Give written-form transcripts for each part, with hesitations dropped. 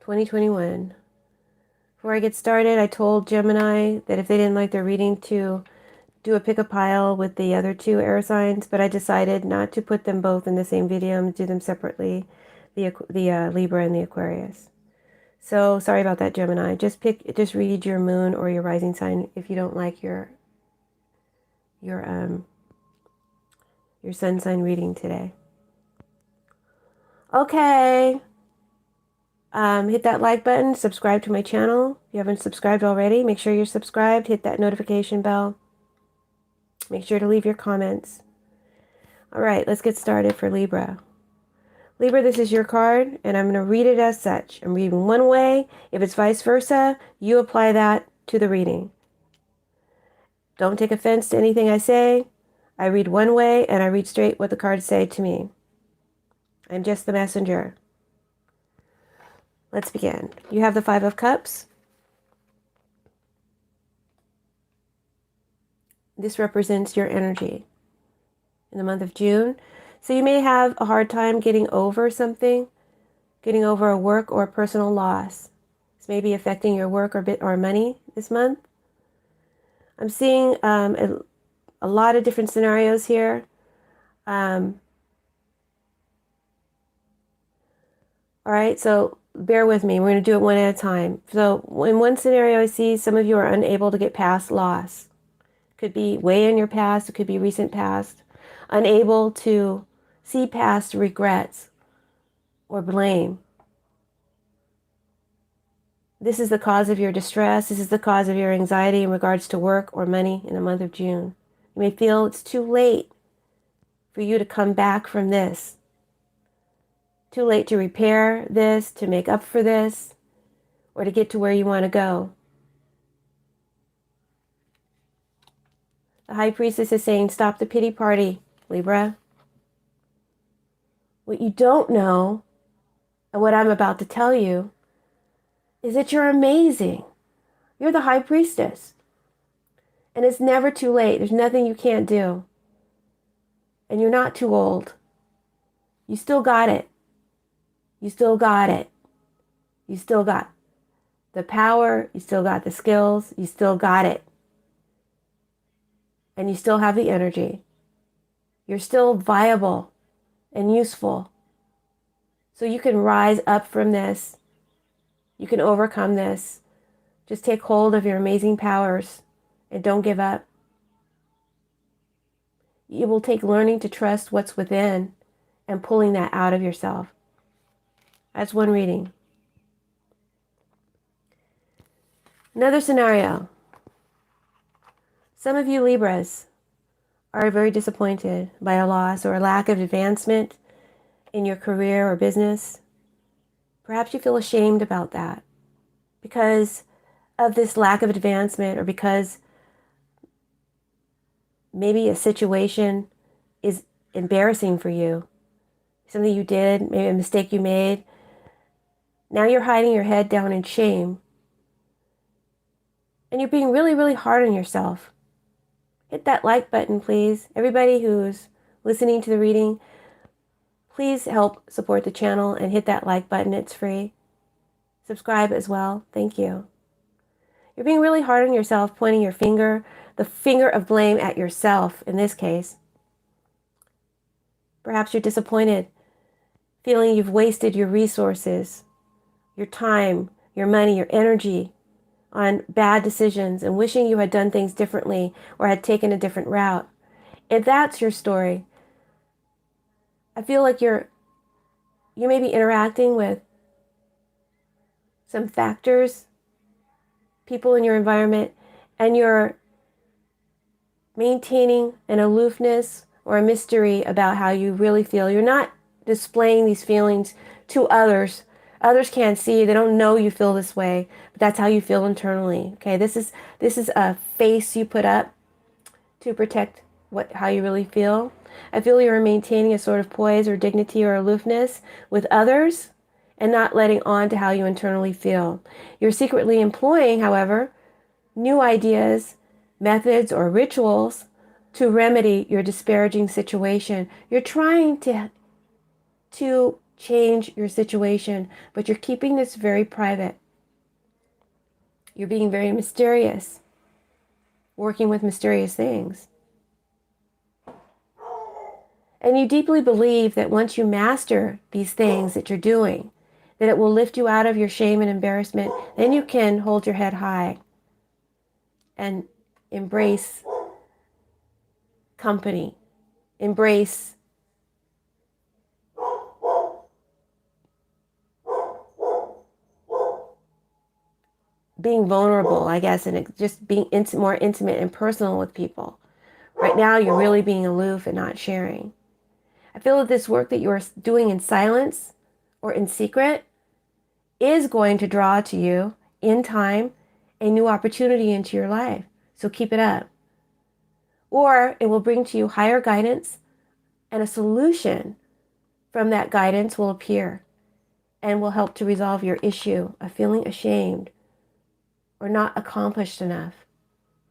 2021. Before I get started, I told Gemini that if they didn't like their reading to do a pick a pile with the other two air signs, but I decided not to put them both in the same video and do them separately, the Libra and the Aquarius. So sorry about that, Gemini. Just read your moon or your rising sign if you don't like your your sun sign reading today. Okay. Hit that like button, subscribe to my channel. If you haven't subscribed already, make sure you're subscribed. Hit that notification bell. Make sure to leave your comments. All right, let's get started for Libra. Libra, this is your card, and I'm going to read it as such. I'm reading one way. If it's vice versa, you apply that to the reading. Don't take offense to anything I say. I read one way, and I read straight what the cards say to me. I'm just the messenger. Let's begin. You have the Five of Cups. This represents your energy in the month of June. So you may have a hard time getting over something, getting over a work or a personal loss. This may be affecting your work or money this month. I'm seeing a lot of different scenarios here. All right, so bear with me. We're going to do it one at a time. So in one scenario, I see some of you are unable to get past loss. Could be way in your past. It could be recent past. Unable to see past regrets or blame. This is the cause of your distress. This is the cause of your anxiety in regards to work or money in the month of June. You may feel it's too late for you to come back from this. Too late to repair this, to make up for this, or to get to where you want to go. The High Priestess is saying, stop the pity party, Libra. What you don't know, and what I'm about to tell you, is that you're amazing. You're the High Priestess. And it's never too late. There's nothing you can't do. And you're not too old. You still got it. You still got it. You still got the power. You still got the skills. You still got it. And you still have the energy. You're still viable and useful. So you can rise up from this. You can overcome this. Just take hold of your amazing powers and don't give up. It will take learning to trust what's within and pulling that out of yourself. That's one reading. Another scenario. Some of you Libras are very disappointed by a loss or a lack of advancement in your career or business. Perhaps you feel ashamed about that because of this lack of advancement, or because maybe a situation is embarrassing for you. Something you did, maybe a mistake you made. Now you're hiding your head down in shame. And you're being really, really hard on yourself. Hit that like button, please. Everybody who's listening to the reading, please help support the channel and hit that like button. It's free. Subscribe as well. Thank you. You're being really hard on yourself, pointing your finger, the finger of blame at yourself in this case. Perhaps you're disappointed, feeling you've wasted your resources, your time, your money, your energy on bad decisions, and wishing you had done things differently or had taken a different route. If that's your story, I feel like you may be interacting with some factors, people in your environment, and you're maintaining an aloofness or a mystery about how you really feel. You're not displaying these feelings to others. Others can't see. They don't know you feel this way, but that's how you feel internally. Okay, this is a face you put up to protect how you really feel. I feel you're maintaining a sort of poise or dignity or aloofness with others and not letting on to how you internally feel. You're secretly employing, however, new ideas, methods, or rituals to remedy your disparaging situation. You're trying to change your situation, but you're keeping this very private. You're being very mysterious, working with mysterious things. And you deeply believe that once you master these things that you're doing, that it will lift you out of your shame and embarrassment. Then you can hold your head high and embrace company, embrace being vulnerable, I guess, and just being more intimate and personal with people. Right now, you're really being aloof and not sharing. I feel that this work that you're doing in silence or in secret is going to draw to you in time a new opportunity into your life. So keep it up. Or it will bring to you higher guidance, and a solution from that guidance will appear and will help to resolve your issue of feeling ashamed or not accomplished enough.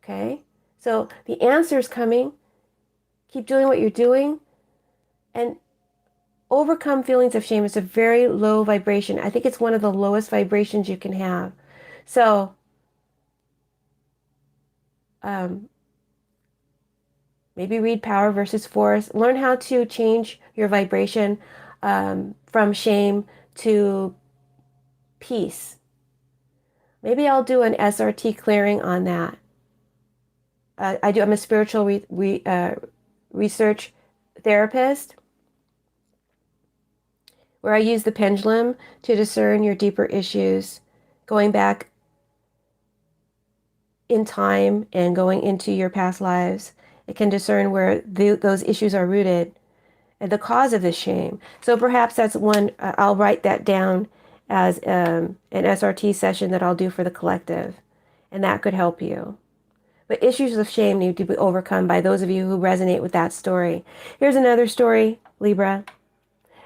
Okay? So the answer is coming. Keep doing what you're doing and overcome feelings of shame. It's a very low vibration. I think it's one of the lowest vibrations you can have. So maybe read Power versus Force. Learn how to change your vibration from shame to peace. Maybe I'll do an SRT clearing on that. I'm a spiritual research therapist where I use the pendulum to discern your deeper issues, going back in time and going into your past lives. It can discern where those issues are rooted and the cause of this shame. So perhaps that's one, I'll write that down as an SRT session that I'll do for the collective, and that could help you. But issues of shame need to be overcome by those of you who resonate with that story. Here's another story, Libra.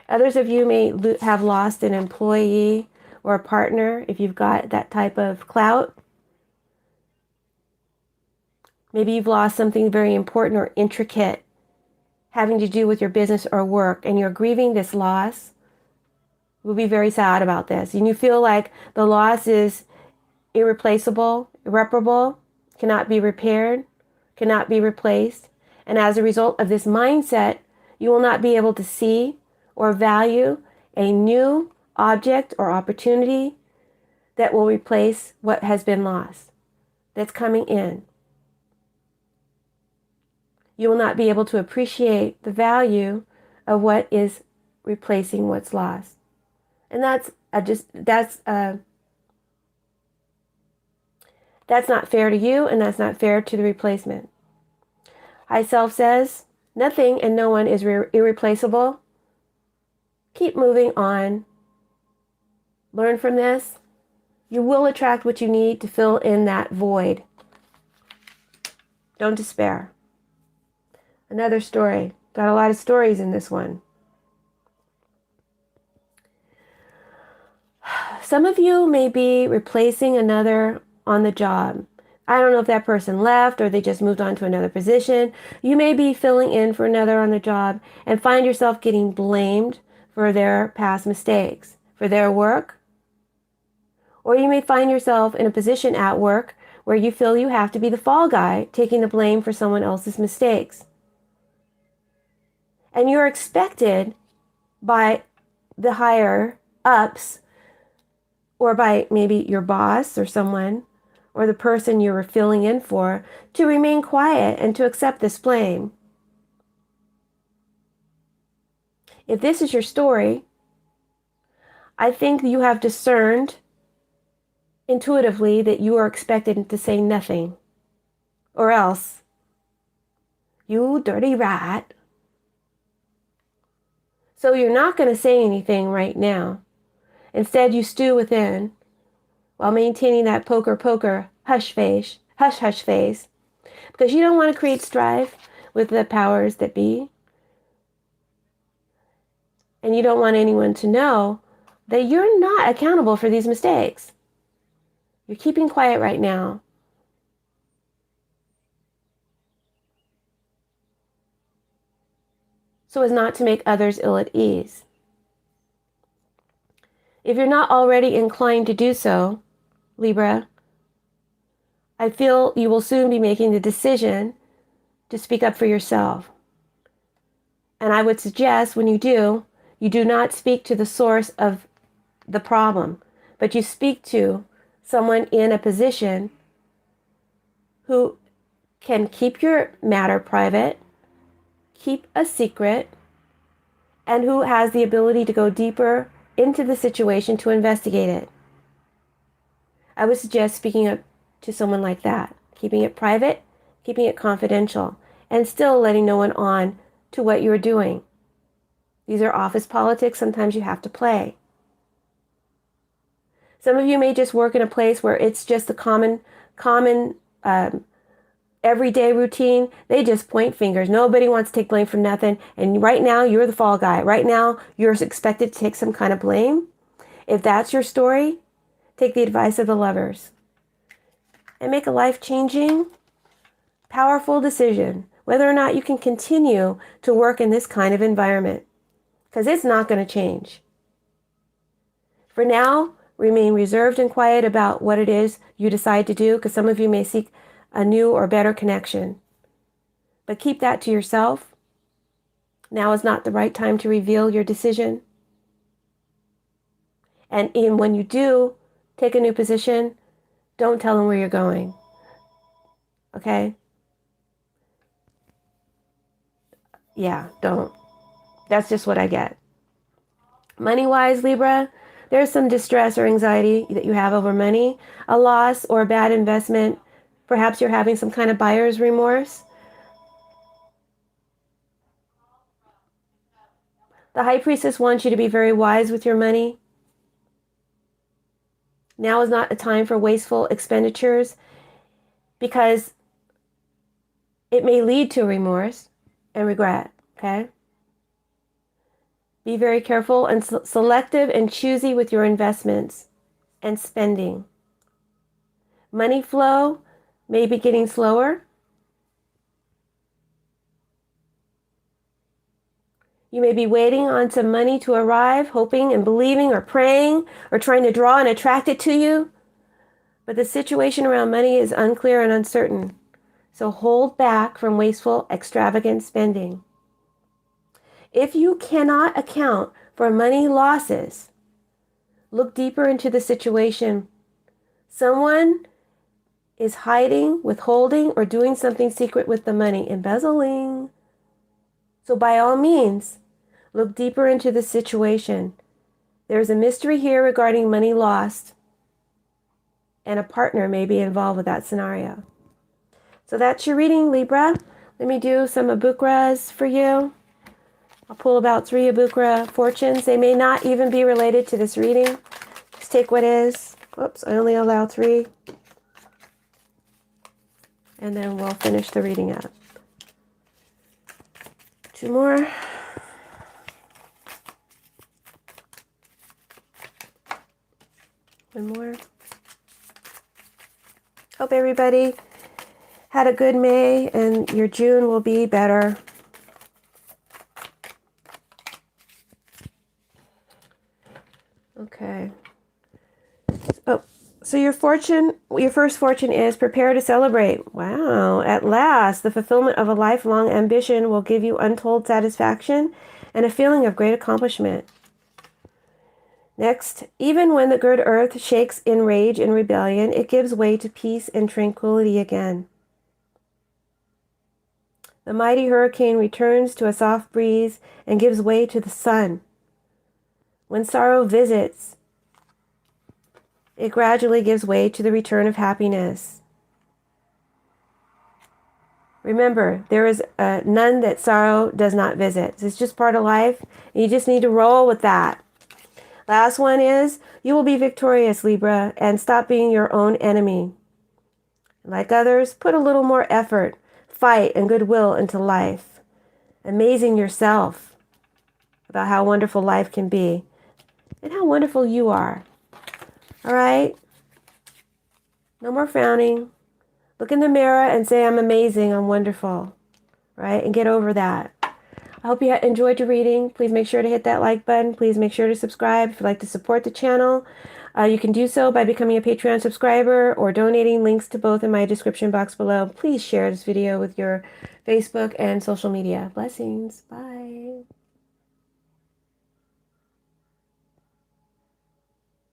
Others of you may have lost an employee or a partner if you've got that type of clout. Maybe you've lost something very important or intricate having to do with your business or work, and you're grieving this loss. You'll be very sad about this. And you feel like the loss is irreplaceable, irreparable, cannot be repaired, cannot be replaced. And as a result of this mindset, you will not be able to see or value a new object or opportunity that will replace what has been lost, that's coming in. You will not be able to appreciate the value of what is replacing what's lost. And that's not fair to you, and that's not fair to the replacement. High Self says, nothing and no one is irreplaceable. Keep moving on. Learn from this. You will attract what you need to fill in that void. Don't despair. Another story. Got a lot of stories in this one. Some of you may be replacing another on the job. I don't know if that person left or they just moved on to another position. You may be filling in for another on the job and find yourself getting blamed for their past mistakes, for their work. Or you may find yourself in a position at work where you feel you have to be the fall guy, taking the blame for someone else's mistakes. And you're expected by the higher ups, or by maybe your boss or someone, or the person you were filling in for, to remain quiet and to accept this blame. If this is your story, I think you have discerned intuitively that you are expected to say nothing, or else, you dirty rat. So you're not going to say anything right now. Instead, you stew within while maintaining that poker hush face, because you don't want to create strife with the powers that be. And you don't want anyone to know that you're not accountable for these mistakes. You're keeping quiet right now. So as not to make others ill at ease. If you're not already inclined to do so, Libra, I feel you will soon be making the decision to speak up for yourself. And I would suggest when you do not speak to the source of the problem, but you speak to someone in a position who can keep your matter private, keep a secret, and who has the ability to go deeper into the situation to investigate it. I would suggest speaking up to someone like that, keeping it private, keeping it confidential, and still letting no one on to what you're doing. These are office politics. Sometimes you have to play. Some of you may just work in a place where it's just a common everyday routine. They just point fingers. Nobody wants to take blame for nothing. And right now, you're the fall guy. Right now, you're expected to take some kind of blame. If that's your story, take the advice of the lovers and make a life-changing, powerful decision whether or not you can continue to work in this kind of environment, because it's not going to change. For now, remain reserved and quiet about what it is you decide to do, because some of you may seek a new or better connection. But keep that to yourself. Now is not the right time to reveal your decision. And even when you do take a new position, don't tell them where you're going. Okay? Yeah, don't. That's just what I get. Money-wise, Libra, there's some distress or anxiety that you have over money, a loss or a bad investment. Perhaps you're having some kind of buyer's remorse. The High Priestess wants you to be very wise with your money. Now is not a time for wasteful expenditures, because it may lead to remorse and regret, okay? Be very careful and selective and choosy with your investments and spending. Money flow may be getting slower. You may be waiting on some money to arrive, hoping and believing or praying or trying to draw and attract it to you. But the situation around money is unclear and uncertain. So hold back from wasteful, extravagant spending. If you cannot account for money losses, look deeper into the situation. Someone is hiding, withholding, or doing something secret with the money, embezzling. So by all means, look deeper into the situation. There's a mystery here regarding money lost, and a partner may be involved with that scenario. So that's your reading, Libra. Let me do some Abukras for you. I'll pull about 3 Abukra fortunes. They may not even be related to this reading. Just take what is. Oops, I only allow 3. And then we'll finish the reading up. 2 more. One more. Hope everybody had a good May and your June will be better. Okay. Oh, so your first fortune is prepare to celebrate. Wow, at last, the fulfillment of a lifelong ambition will give you untold satisfaction and a feeling of great accomplishment. Next, even when the good earth shakes in rage and rebellion, it gives way to peace and tranquility again. The mighty hurricane returns to a soft breeze and gives way to the sun. When sorrow visits, it gradually gives way to the return of happiness. Remember, there is none that sorrow does not visit. It's just part of life, and you just need to roll with that. Last one is, you will be victorious, Libra, and stop being your own enemy. Like others, put a little more effort, fight, and goodwill into life, amazing yourself about how wonderful life can be and how wonderful you are. All right? No more frowning. Look in the mirror and say, I'm amazing, I'm wonderful, right? And get over that. I hope you enjoyed your reading. Please make sure to hit that like button. Please make sure to subscribe if you'd like to support the channel. You can do so by becoming a Patreon subscriber or donating. Links to both in my description box below. Please share this video with your Facebook and social media. Blessings. Bye.